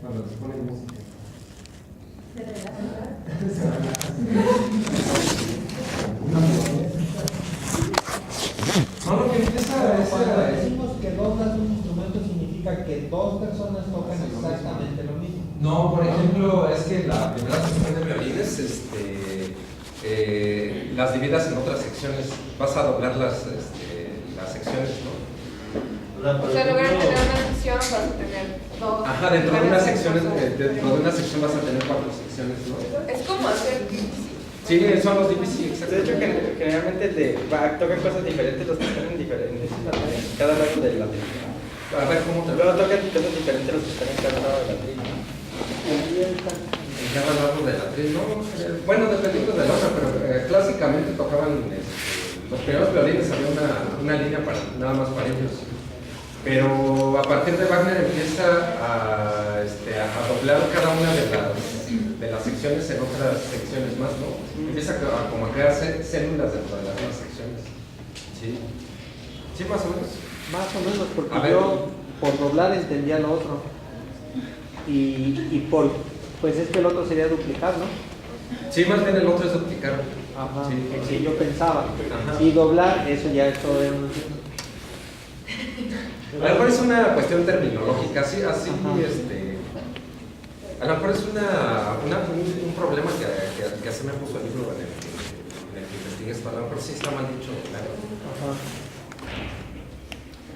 cuando les ponen música. No, lo que empieza es... Cuando decimos que doblas un instrumento significa que dos personas tocan exactamente lo mismo. No, por ejemplo, es que la primera sección de violines, las dividas en otras secciones. Vas a doblar las secciones, ¿no? O sea, lograr tener una sección vas a tener dos. Ajá, dentro de una sección vas a tener 4 secciones, ¿no? Es como hacer. Sí, son los DPC, exacto. De hecho, generalmente tocan cosas diferentes los que están en diferentes cada lado de la trilla. A ver, ¿cómo te Luego tocan cosas diferentes los que están en cada lado de la trilla. En cada lado de la tril, ¿no? Bueno, dependiendo de la otra, pero clásicamente tocaban los primeros violines, había una línea nada más para ellos. Pero a partir de Wagner empieza a doblar cada una de las secciones en otras secciones más, ¿no? Empieza a crear células dentro de las mismas secciones. Sí. Sí, más o menos. Más o menos, porque A ver. yo por doblar entendía lo otro. Y pues es que el otro sería duplicar, ¿no? Sí, más bien el otro es duplicar. Ajá, Sí. sí, yo pensaba. Ajá. Y doblar, eso ya es todo. A lo mejor es una cuestión terminológica, así Ajá. a lo mejor es un problema que así me puso el libro en el que investigué esto, a lo mejor sí está mal dicho, claro.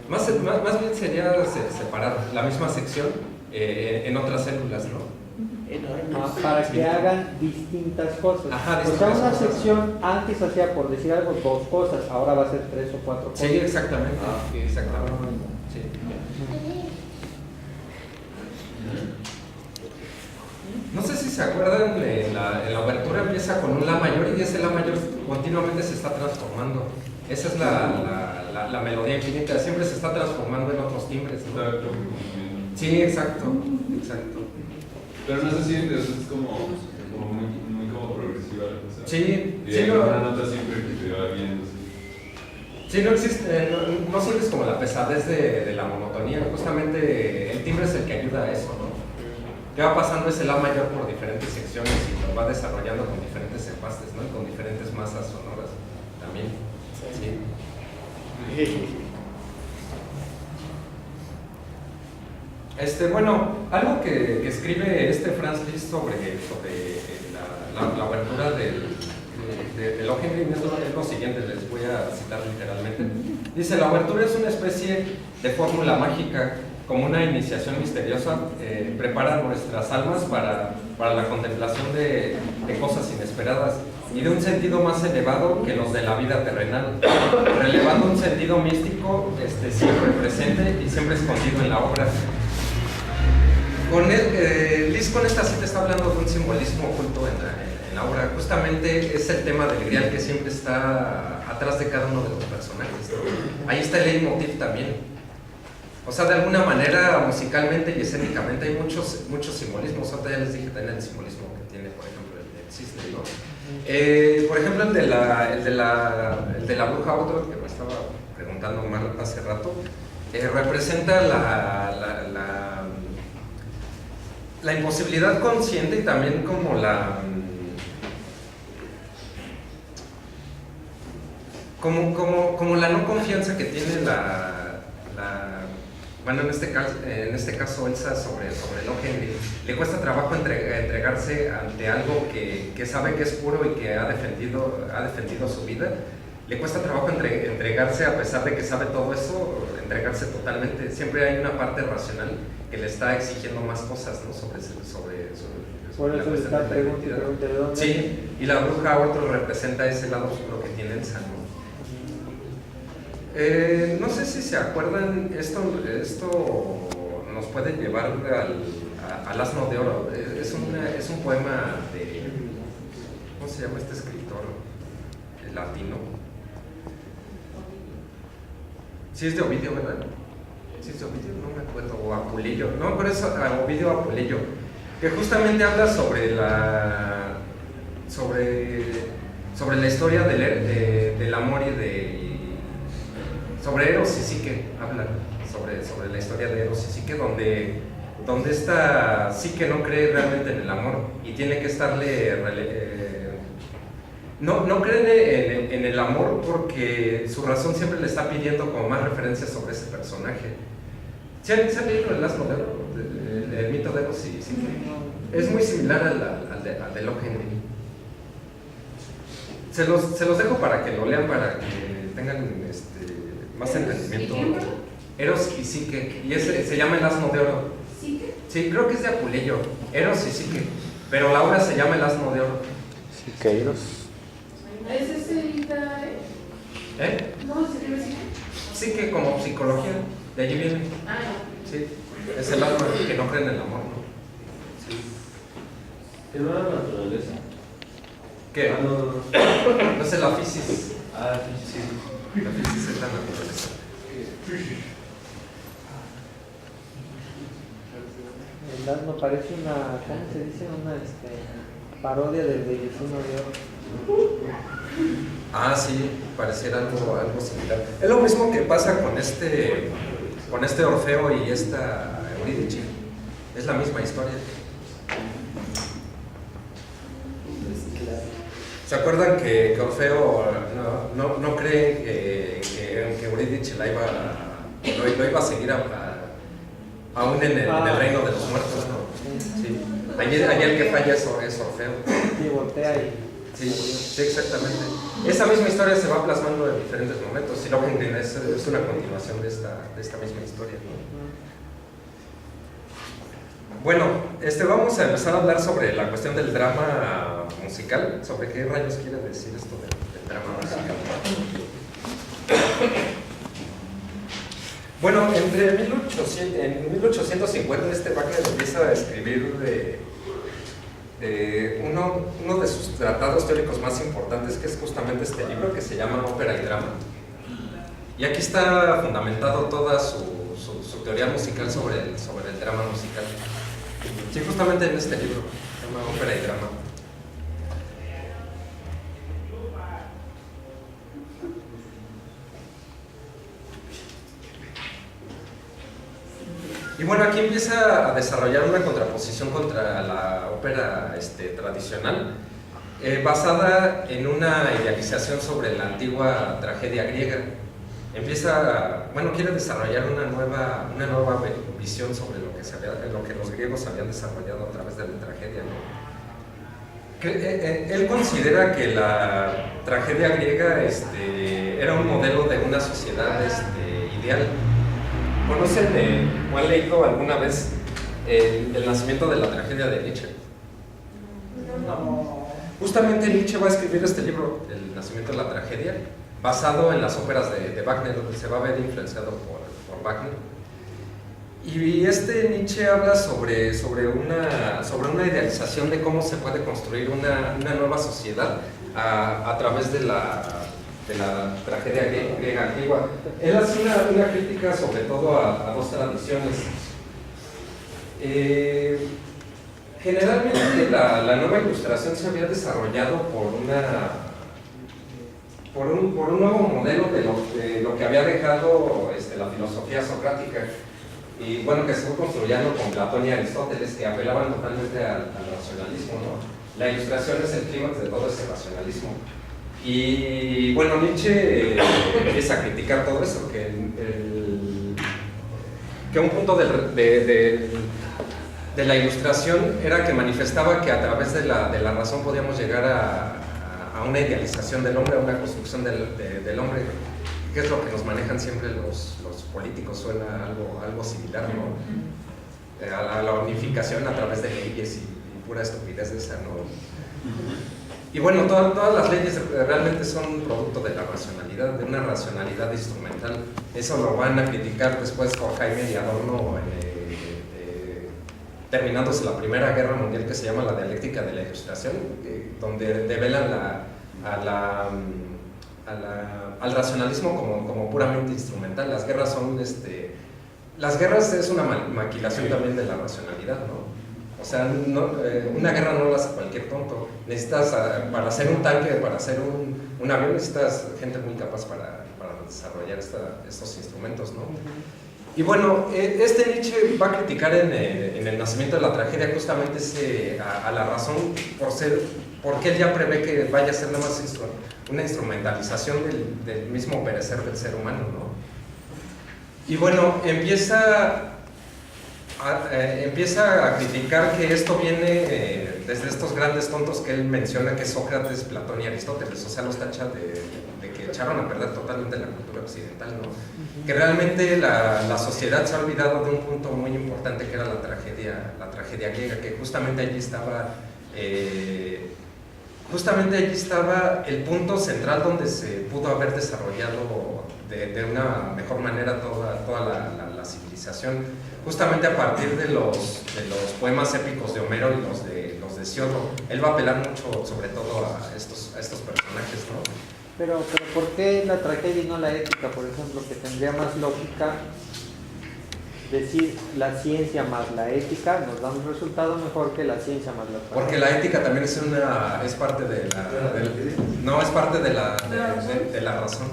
Más bien sería separar la misma sección en otras células, ¿no? Para que hagan distintas cosas. Ajá, o sea, distintas una cosas. sección antes hacía, por decir algo, 2 cosas, ahora va a ser 3 o 4 cosas. Sí, exactamente. Exactamente. Sí. No sé si se acuerdan, en la obertura empieza con un La mayor y ese La mayor continuamente se está transformando. Esa es la melodía infinita, siempre se está transformando en otros timbres, ¿no? Sí, exacto. Pero no sé si eso es como muy como progresiva la cosa. Sí, Y sí, hay no. una nota siempre que te va viendo. Sí, no existe, no sientes como la pesadez de la monotonía, justamente el timbre es el que ayuda a eso, ¿no? ¿Qué va pasando? Es el La mayor por diferentes secciones y lo va desarrollando con diferentes empastes, ¿no? Y con diferentes masas sonoras también. Sí. Bueno, algo que escribe Franz Liszt sobre la abertura del Lohengrin es lo siguiente, les voy a citar literalmente. Dice, la abertura es una especie de fórmula mágica, como una iniciación misteriosa, prepara nuestras almas para la contemplación de cosas inesperadas y de un sentido más elevado que los de la vida terrenal, relevando un sentido místico siempre presente y siempre escondido en la obra. Liszt con esta cita está hablando de un simbolismo oculto en la obra. Justamente es el tema del grial que siempre está atrás de cada uno de los personajes, ¿no? Ahí está el leitmotiv también. O sea, de alguna manera, musicalmente y escénicamente hay muchos simbolismos. Ahorita ya les dije también el simbolismo que tiene, por ejemplo, el cisne, ¿no? Por ejemplo, el de la bruja otro que me estaba preguntando Mar hace rato, representa la imposibilidad consciente y también como como la no confianza que tiene bueno, en este caso Elsa sobre Lohengrin. Le cuesta trabajo entregarse ante algo que sabe que es puro y que ha defendido su vida. Le cuesta trabajo entregarse, a pesar de que sabe todo eso, entregarse totalmente. Siempre hay una parte racional que le está exigiendo más cosas, ¿no? sobre Por la eso cuestión está de la identidad. pregunta de dónde. Sí, y la bruja otro representa ese lado oscuro que tiene Elsa, ¿no? No sé si se acuerdan, esto nos puede llevar al Asno de Oro. Es un poema de, ¿cómo se llama este escritor latino? Sí es de Ovidio, ¿verdad? Sí es de Ovidio, no me acuerdo, o Apulillo, no, por eso Ovidio Apulillo, que justamente habla sobre la historia del amor y sobre Eros y Psique, habla sobre la historia de Eros y Psique, donde donde esta sí que no cree realmente en el amor y tiene que estarle... no cree en el amor porque su razón siempre le está pidiendo como más referencias sobre ese personaje. ¿Se han leído el asno de oro? El mito de Eros y Psique. Es muy similar al de Locke Henry. Se los dejo para que lo lean, para que tengan más entendimiento. Eros y Psique, y se llama El asno de oro. ¿Psique? Sí, creo que es de Apuleyo. Eros y Psique, pero la obra se llama El asno de oro. Siqueiros. ¿Es ese Ita? ¿No se escribe Psique? Psique como psicología, de allí viene. Ah, Sí, es el alma que no cree en el amor, ¿no? Sí. ¿Que no era naturaleza? ¿Qué? Ah, no. No es la fisis. Ah, sí. La fisis es la naturaleza. El asno parece una, ¿cómo se dice? Una parodia del Bellezino de Oro. Ah, sí, pareciera algo similar. Es lo mismo que pasa con este Orfeo y esta Eurídice. Es la misma historia. ¿Se acuerdan que Orfeo no cree que Eurídice lo iba a seguir aún en el reino de los muertos, ¿no? Sí. Allí el que falla es Orfeo. Sí, voltea y... Sí, exactamente. Esa misma historia se va plasmando en diferentes momentos. Y Lohengrin es una continuación de esta misma historia, ¿no? Bueno, vamos a empezar a hablar sobre la cuestión del drama musical. ¿Sobre qué rayos quiere decir esto del drama musical? Bueno, en 1850 Wagner empieza a escribir uno de sus tratados teóricos más importantes, que es justamente este libro que se llama Ópera y Drama. Y aquí está fundamentado toda su teoría musical sobre el drama musical. Sí, justamente en este libro, se llama Ópera y Drama. Y bueno, aquí empieza a desarrollar una contraposición contra la ópera tradicional, basada en una idealización sobre la antigua tragedia griega. Quiere desarrollar una nueva visión sobre lo que los griegos habían desarrollado a través de la tragedia, ¿no? Él considera que la tragedia griega era un modelo de una sociedad ideal. ¿Conocen o han leído alguna vez el nacimiento de la tragedia de Nietzsche? No. Justamente Nietzsche va a escribir este libro, El nacimiento de la tragedia, basado en las óperas de Wagner, donde se va a ver influenciado por Wagner. Y Nietzsche habla sobre una idealización de cómo se puede construir una nueva sociedad a través de la tragedia griega antigua. Él hace una crítica sobre todo a dos tradiciones. Generalmente la nueva ilustración se había desarrollado por un nuevo modelo de lo que había dejado la filosofía socrática, y bueno, que se fue construyendo con Platón y Aristóteles, que apelaban totalmente al racionalismo, ¿no? La ilustración es el clímax de todo ese racionalismo. Y bueno, Nietzsche empieza a criticar todo eso, que un punto de la ilustración era que manifestaba que a través de la razón podíamos llegar a una idealización del hombre, a una construcción del hombre, que es lo que nos manejan siempre los políticos. Suena algo similar, ¿no? A la unificación a través de leyes y pura estupidez de esa, ¿no? Y bueno, todas las leyes realmente son producto de la racionalidad, de una racionalidad instrumental. Eso lo van a criticar después Horkheimer y Adorno, terminándose la Primera Guerra Mundial, que se llama la dialéctica de la ilustración, donde develan al racionalismo como puramente instrumental. Las guerras es una maquilación también de la racionalidad, ¿no? O sea, una guerra no la hace cualquier tonto. Necesitas, para hacer un tanque, para hacer un avión, necesitas gente muy capaz para desarrollar estos instrumentos, ¿no? Y bueno, este Nietzsche va a criticar en el nacimiento de la tragedia justamente a la razón porque él ya prevé que vaya a ser nada más una instrumentalización del mismo perecer del ser humano, ¿no? Y bueno, empieza a criticar que esto viene desde estos grandes tontos que él menciona, que es Sócrates, Platón y Aristóteles, o sea, los tacha de que echaron a perder totalmente la cultura occidental, ¿no? Que realmente la sociedad se ha olvidado de un punto muy importante que era la tragedia griega, que justamente allí estaba el punto central donde se pudo haber desarrollado de una mejor manera toda la civilización, justamente a partir de los poemas épicos de Homero y los de Hesíodo. Él va a apelar mucho sobre todo a estos personajes, ¿no? Pero ¿por qué la tragedia y no la ética, por ejemplo, que tendría más lógica decir la ciencia más la ética nos da un resultado mejor que la ciencia más la tragedia? Porque la ética también es parte de la razón.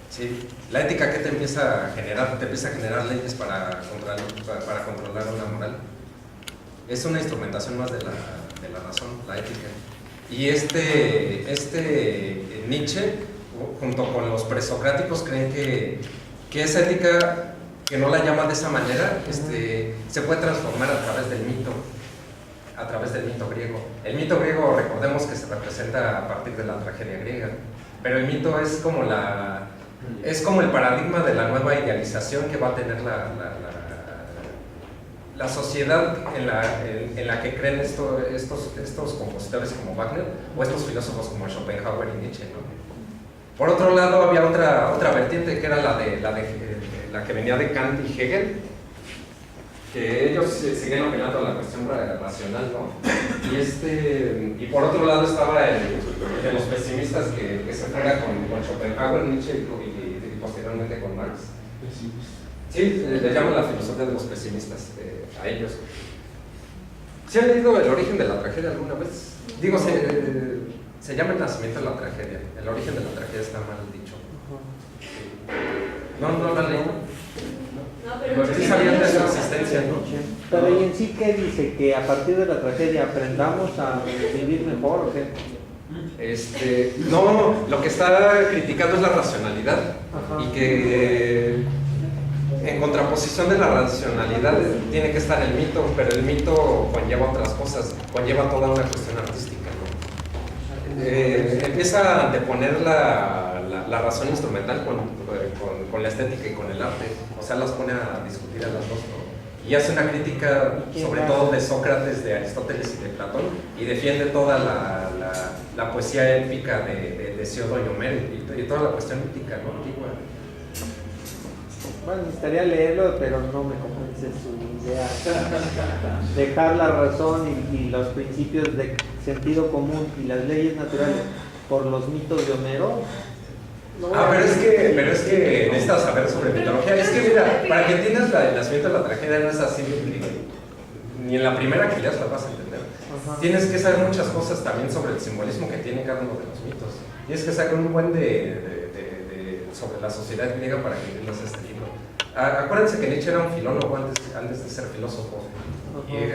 Sí. La ética, ¿qué te empieza a generar? Te empieza a generar leyes para controlar una moral. Es una instrumentación más de la razón, la ética. Y Nietzsche, junto con los presocráticos, creen que esa ética, que no la llaman de esa manera, se puede transformar a través del mito griego. El mito griego, recordemos que se representa a partir de la tragedia griega, pero el mito es como el paradigma de la nueva idealización que va a tener la sociedad en la que creen estos compositores como Wagner o estos filósofos como Schopenhauer y Nietzsche, ¿no? Por otro lado, había otra vertiente que era la que venía de Kant y Hegel, que ellos siguen opinando la cuestión racional, ¿no? Y por otro lado estaba el de los pesimistas que se fuera con Schopenhauer, Nietzsche y posteriormente con Marx. Sí, le llaman la filosofía de los pesimistas a ellos. ¿Sí han leído El origen de la tragedia alguna vez? Digo, se llama El nacimiento de la tragedia. El origen de la tragedia está mal dicho. No lo han leído. No, pero Sí sabían de su existencia, ¿no? Pero ¿y en sí qué dice? ¿Que a partir de la tragedia aprendamos a vivir mejor o qué? No, lo que está criticando es la racionalidad. Ajá. Y que en contraposición de la racionalidad tiene que estar el mito, pero el mito conlleva otras cosas, conlleva toda una cuestión artística, ¿no? Empieza a anteponer la razón instrumental con la estética y con el arte, o sea, las pone a discutir a las dos, ¿no? Y hace una crítica sobre todo de Sócrates, de Aristóteles y de Platón, y defiende toda la poesía épica de Hesíodo y Homero y toda la cuestión mítica, ¿no? Antigua. Bueno, necesitaría leerlo, pero no me convence su idea. Dejar la razón y los principios de sentido común y las leyes naturales por los mitos de Homero. Pero es que necesitas saber sobre mitología. Es que mira, para que entiendas el nacimiento de la tragedia no es así, ni en la primera que leas la vas a entender. Ajá. Tienes que saber muchas cosas también sobre el simbolismo que tiene cada uno de los mitos. Tienes que sacar un buen sobre la sociedad griega para que entiendas este libro. Acuérdense que Nietzsche era un filólogo antes de ser filósofo.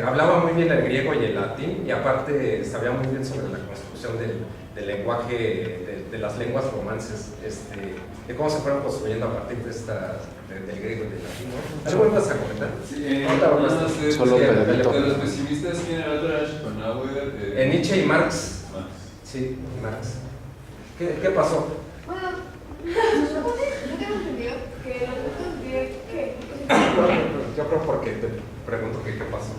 Hablaba muy bien el griego y el latín, y aparte sabía muy bien sobre la construcción del lenguaje, de las lenguas romances, de cómo se fueron construyendo a partir del griego y del latín, ¿no? ¿Algo más a comentar? Sí, Solo de pedacito. los pesimistas, ¿quién era el otro? Schopenhauer. Nietzsche y Marx. Sí, Marx. ¿Qué pasó? Bueno, yo tengo entendido que los mitos griegos, ¿qué? Yo creo porque te pregunto qué pasó.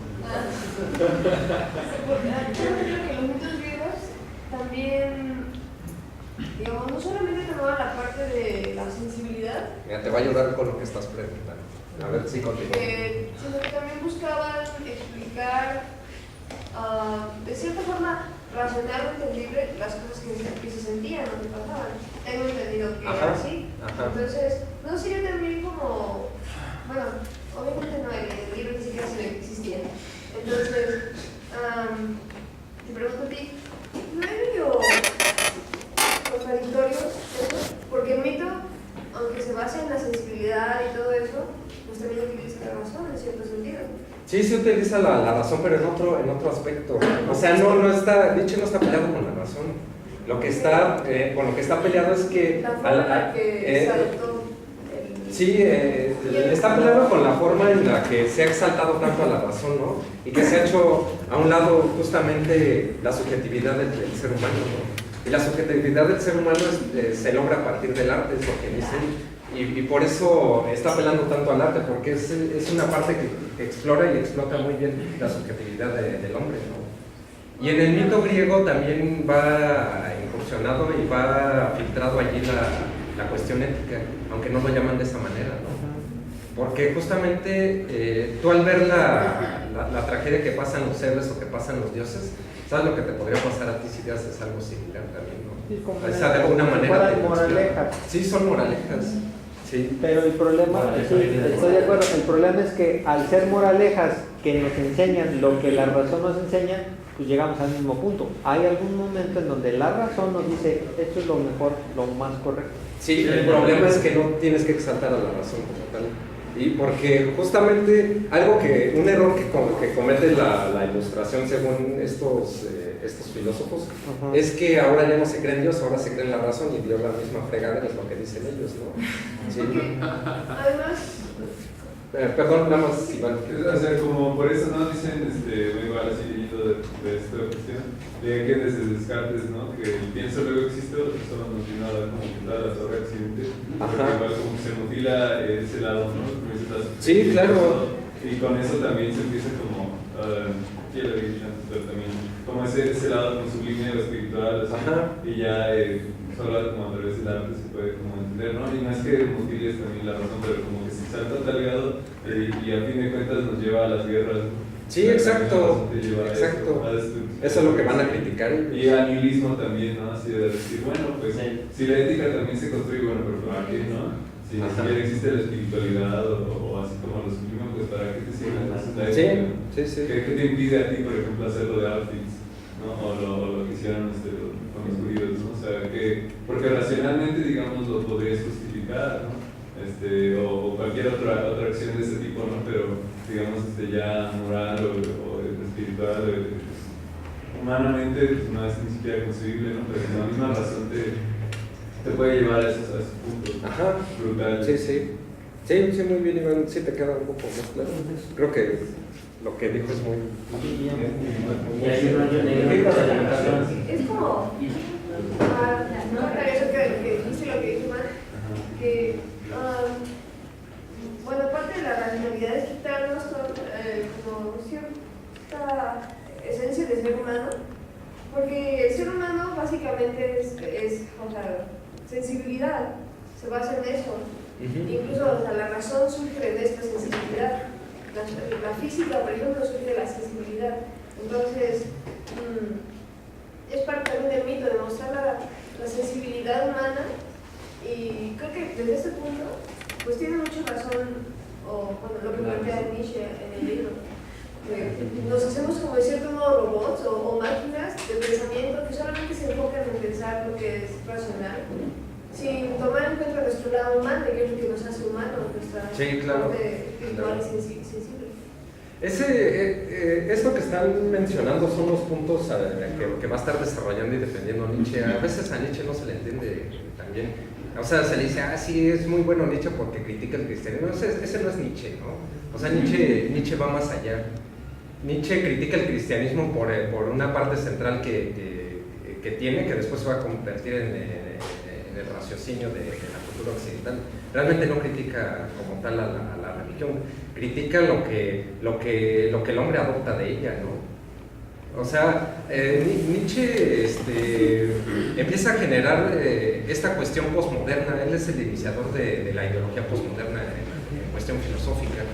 Yo creo que los mitos griegos también, digamos, no solamente tomaban la parte de la sensibilidad, Mira, te va a ayudar con lo que estás preguntando. A ver si continúa. sino que también buscaban explicar de cierta forma racional o entendible las cosas que se sentían o que pasaban. Tengo entendido que era así. Ajá. Entonces, no sería también como, bueno, obviamente no, el libro ni siquiera sabía que existía. Entonces, te pregunto a ti, ¿no es medio contradictorio eso? Porque el mito, aunque se basa en la sensibilidad y todo eso, pues también utiliza la razón, pero en otro aspecto. O sea, Nietzsche no está peleado con la razón. Lo que está, con lo que está peleado es que... La forma en la que se adoptó el... Sí, está peleado con la forma en la que se ha exaltado tanto a la razón, ¿no? Y que se ha hecho a un lado justamente la subjetividad del ser humano, ¿no? Y la subjetividad del ser humano se logra a partir del arte, es lo que dicen. Y por eso está apelando tanto al arte, porque es una parte que explora y explota muy bien la subjetividad del hombre, ¿no? Y en el mito griego también va incursionado y va filtrado allí la cuestión ética, aunque no lo llaman de esa manera, ¿no? Porque justamente tú al ver la tragedia que pasan los héroes o que pasan los dioses, ¿sabes lo que te podría pasar a ti si te haces algo similar también, ¿no? Sí, como O sea, de alguna manera te moralejas. Sí, son moralejas. Sí. Pero el problema, sí, estoy de acuerdo, el problema es que al ser moralejas que nos enseñan lo que la razón nos enseña, pues llegamos al mismo punto. Hay algún momento en donde la razón nos dice esto es lo mejor, lo más correcto. Sí, el problema es que no tienes que exaltar a la razón como tal. Y porque justamente un error que comete la ilustración según estos filósofos, es que ahora ya no se cree en Dios, ahora se cree en la razón y Dios la misma fregadera es lo que dicen ellos, ¿no? Sí. Además... Perdón, nada más, Iván. O sea, como por eso no dicen, igual así leyendo de esta cuestión, de que desde Descartes, ¿no? Que el pienso luego existe, solo nos vino a dar como que toda la torre accidente, porque igual como que se mutila ese lado, ¿no? Sí, claro. Y con eso también se empieza como, ya lo he dicho antes, pero también como ese lado con sublime o espiritual, así, y ya solo como a través del arte se puede como entender, ¿no? Y no es que mutiles también la razón, pero como que se salta tal grado y a fin de cuentas nos lleva a las guerras, ¿no? Sí, exacto, exacto. Eso es lo que van a criticar. Y al nihilismo también, ¿no? Así de decir, bueno, pues si la ética también se construye, bueno, pero ¿para qué, no? Si ya existe la espiritualidad o así como lo sublime, pues ¿para qué te sirve la ética? Sí. ¿Qué te impide a ti, por ejemplo, hacerlo de Auschwitz, ¿no? O lo que hicieron con los judíos, ¿no? O sea, porque racionalmente, digamos, lo podrías justificar, ¿no? O cualquier otra acción de ese tipo, ¿no? Pero, digamos, ya moral o espiritual, humanamente, pues, no es ni siquiera concebible, ¿no? Pero la misma razón te puede llevar a esos puntos brutales. Sí, muy bien, Iván. Sí, te queda un poco más claro. Creo que lo que dijo es muy... Es como... eso que dice lo que dice Iván, que... bueno, parte de la racionalidad es quitarnos como cierta esencia de ser humano, porque el ser humano básicamente es o sea, sensibilidad, se basa en eso. Incluso o sea, la razón surge de esta sensibilidad. La física, por ejemplo, surge de la sensibilidad. Entonces, es parte también del mito, demostrar la sensibilidad humana. Y creo que desde este punto, pues tiene mucha razón, lo que plantea Nietzsche en el libro. Nos hacemos como de cierto modo robots o máquinas de pensamiento que solamente se enfocan en pensar lo que es racional, sin tomar en cuenta nuestro lado humano, que es lo que nos hace humanos, nuestra parte espiritual y sensible. Esto que están mencionando son los puntos que va a estar desarrollando y defendiendo Nietzsche. A veces a Nietzsche no se le entiende también. O sea, se le dice, sí, es muy bueno Nietzsche porque critica el cristianismo. Ese no es Nietzsche, ¿no? O sea, Nietzsche va más allá. Nietzsche critica el cristianismo por una parte central que tiene, que después se va a convertir en el raciocinio de la cultura occidental. Realmente no critica como tal a la religión, critica lo que el hombre adopta de ella, ¿no? O sea, Nietzsche empieza a generar esta cuestión posmoderna. Él es el iniciador de la ideología posmoderna en cuestión filosófica.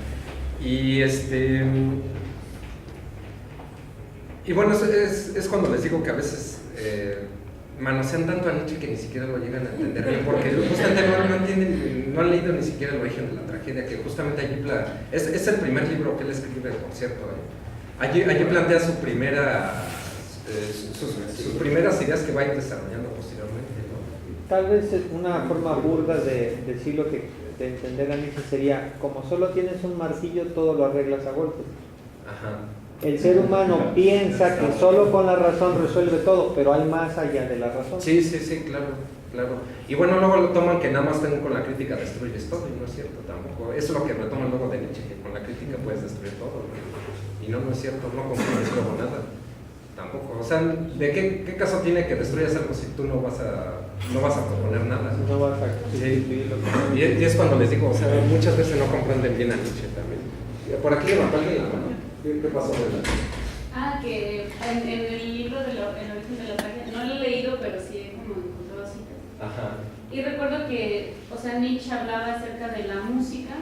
Y bueno, es cuando les digo que a veces manosean tanto a Nietzsche que ni siquiera lo llegan a entender bien, porque justamente no han leído ni siquiera el origen de la tragedia, que justamente allí es el primer libro que él escribe, por cierto. Allí plantea sus primeras ideas que va a ir desarrollando posteriormente, ¿no? Tal vez una forma burda de decirlo, de entender a Nietzsche sería, como solo tienes un martillo, todo lo arreglas a golpes. Ajá. El ser humano piensa que solo con la razón resuelve todo, pero hay más allá de la razón. Sí, sí, sí, claro, claro. Y bueno, luego lo toman que nada más con la crítica destruyes todo, y no es cierto tampoco. Eso es lo que retoman luego de Nietzsche, que con la crítica puedes destruir todo. Y no, no es cierto, no construyes luego nada. Tampoco. O sea, ¿de qué caso tiene que destruyas algo si tú no vas a proponer nada? No vas a Sí. Y es cuando les digo, o sea, muchas veces no comprenden bien a Nietzsche también. Por aquí levantó alguien la mano. ¿Qué pasó, verdad? Que en el libro El origen de la tragedia, no lo he leído, pero sí he como encontrado citas. Ajá. Y recuerdo que, o sea, Nietzsche hablaba acerca de la música,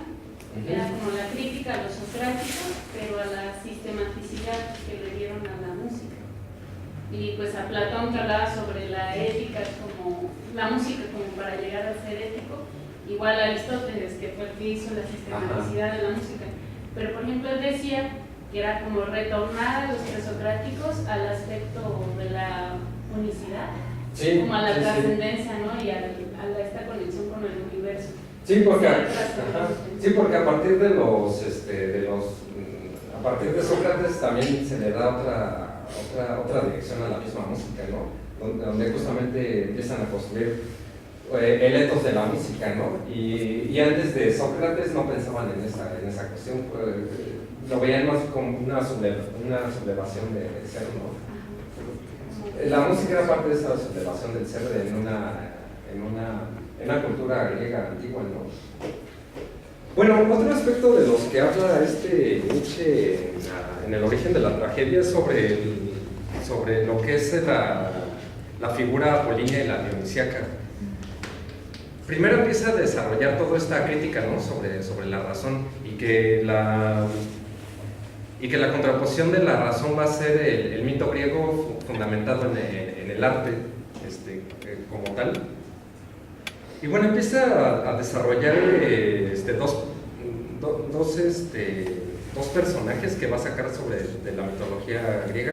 era como la crítica a los socráticos, pero a la sistematicidad que le dieron a la música. Y pues a Platón, que hablaba sobre la ética, como la música como para llegar a ser ético, igual a Aristóteles, que fue el que hizo la sistematicidad de la música. Pero por ejemplo él decía que era como retornar a los presocráticos al aspecto de la unicidad, Sí, como a la sí, trascendencia, ¿no? Y a esta conexión con el universo. Sí, porque, Sí, porque a partir de a partir de Sócrates también se le da otra dirección a la misma música, ¿no? Donde justamente empiezan a construir el etos de la música, ¿no? Y antes de Sócrates no pensaban en esa cuestión, lo veían más como una sublevación del ser, ¿no? La música era parte de esa sublevación del ser en una cultura griega antigua, ¿no? Bueno, otro aspecto de los que habla Nietzsche en el origen de la tragedia es sobre lo que es la figura apolínea y la dionisíaca. Primero empieza a desarrollar toda esta crítica, ¿no? sobre la razón y que la contraposición de la razón va a ser el mito griego fundamentado en el arte como tal. Y bueno, empieza a desarrollar dos personajes que va a sacar de la mitología griega.